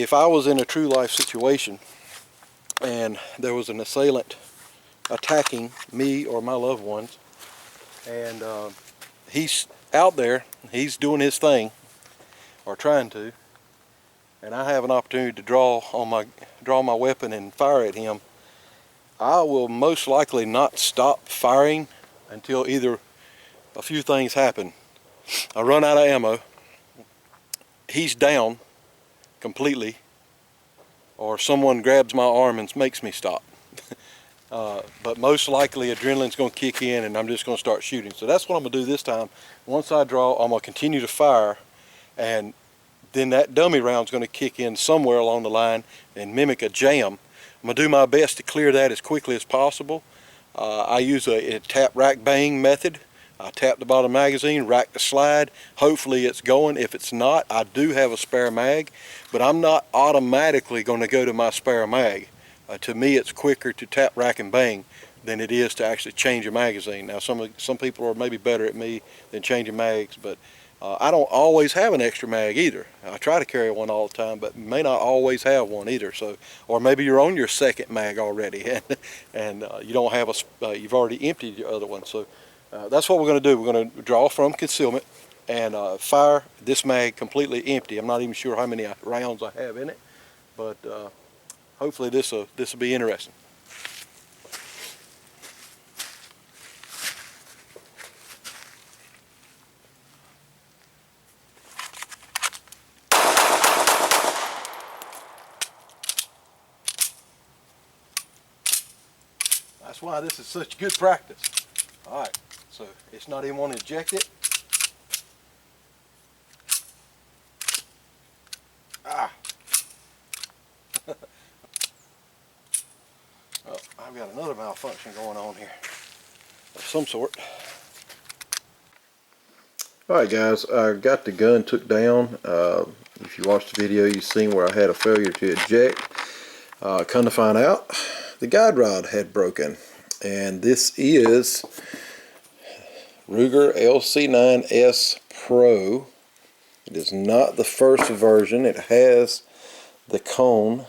if I was in a true life situation and there was an assailant attacking me or my loved ones, and he's out there, he's doing his thing, or trying to, and I have an opportunity to draw my weapon and fire at him, I will most likely not stop firing until either a few things happen. I run out of ammo, he's down completely, or someone grabs my arm and makes me stop. But most likely adrenaline's going to kick in and I'm just going to start shooting. So that's what I'm going to do this time. Once I draw, I'm going to continue to fire, and then that dummy round's going to kick in somewhere along the line and mimic a jam. I'm going to do my best to clear that as quickly as possible. I use a tap, rack, bang method. I tap the bottom magazine, rack the slide. Hopefully it's going. If it's not, I do have a spare mag, but I'm not automatically going to go to my spare mag. To me, it's quicker to tap, rack, and bang than it is to actually change a magazine. Now, some people are maybe better at me than changing mags, but I don't always have an extra mag either. I try to carry one all the time, but may not always have one either. So, or maybe you're on your second mag already, and you don't have you've already emptied your other one. So that's what we're going to do. We're going to draw from concealment and fire this mag completely empty. I'm not even sure how many rounds I have in it, but hopefully this will be interesting. That's why this is such good practice. All right, so it's not even want to eject it. Ah. Oh, I've got another malfunction going on here of some sort. Alright guys, I got the gun took down. If you watched the video, you've seen where I had a failure to eject. Come to find out, the guide rod had broken. And this is Ruger LC9 S Pro. It is not the first version. It has the cone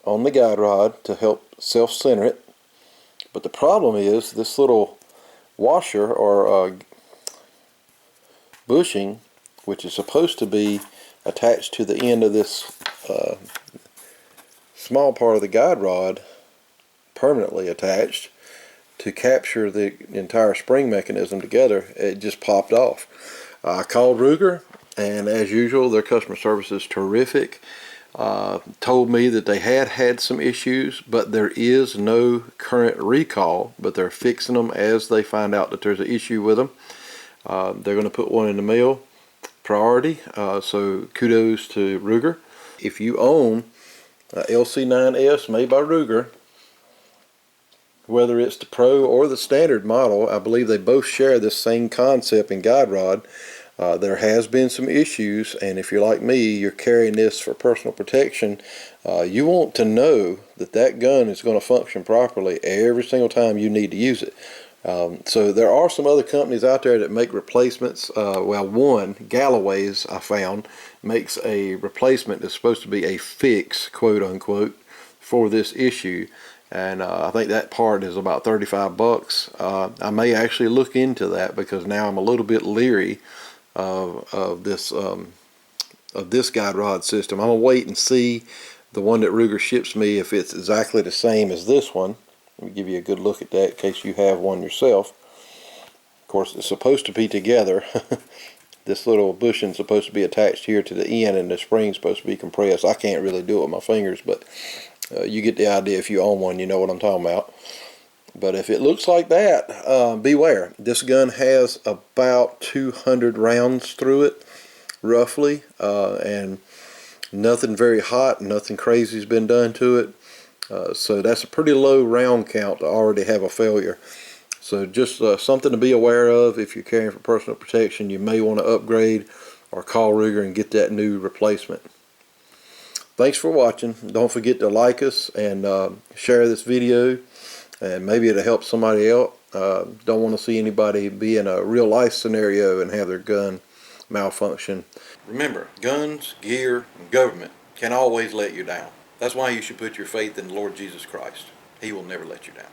on the guide rod to help self-center it. But the problem is this little washer or bushing, which is supposed to be attached to the end of this small part of the guide rod, permanently attached to capture the entire spring mechanism together, it just popped off. I called Ruger, and as usual their customer service is terrific. Told me that they had some issues, but there is no current recall, but they're fixing them as they find out that there's an issue with them. They're going to put one in the mail, priority, so kudos to Ruger. If you own a LC9S made by Ruger, whether it's the Pro or the standard model, I believe they both share this same concept in guide rod. There has been some issues, and if you're like me, you're carrying this for personal protection, you want to know that that gun is going to function properly every single time you need to use it. So there are some other companies out there that make replacements. Well, one, Galloway's, I found, makes a replacement that's supposed to be a fix, quote unquote, for this issue. And I think that part is about 35 bucks. I may actually look into that because now I'm a little bit leery of this guide rod system. I'm gonna wait and see the one that Ruger ships me if it's exactly the same as this one. Let me give you a good look at that in case you have one yourself. Of course, it's supposed to be together. This little bushing is supposed to be attached here to the end, and the spring's supposed to be compressed. I can't really do it with my fingers, but you get the idea. If you own one, you know what I'm talking about. But if it looks like that, beware. This gun has about 200 rounds through it, roughly, and nothing very hot, nothing crazy has been done to it. So that's a pretty low round count to already have a failure. So just something to be aware of. If you're carrying for personal protection, you may want to upgrade or call Ruger and get that new replacement. Thanks for watching. Don't forget to like us and share this video, and maybe it'll help somebody else. Don't want to see anybody be in a real life scenario and have their gun malfunction. Remember, guns, gear, and government can always let you down. That's why you should put your faith in the Lord Jesus Christ. He will never let you down.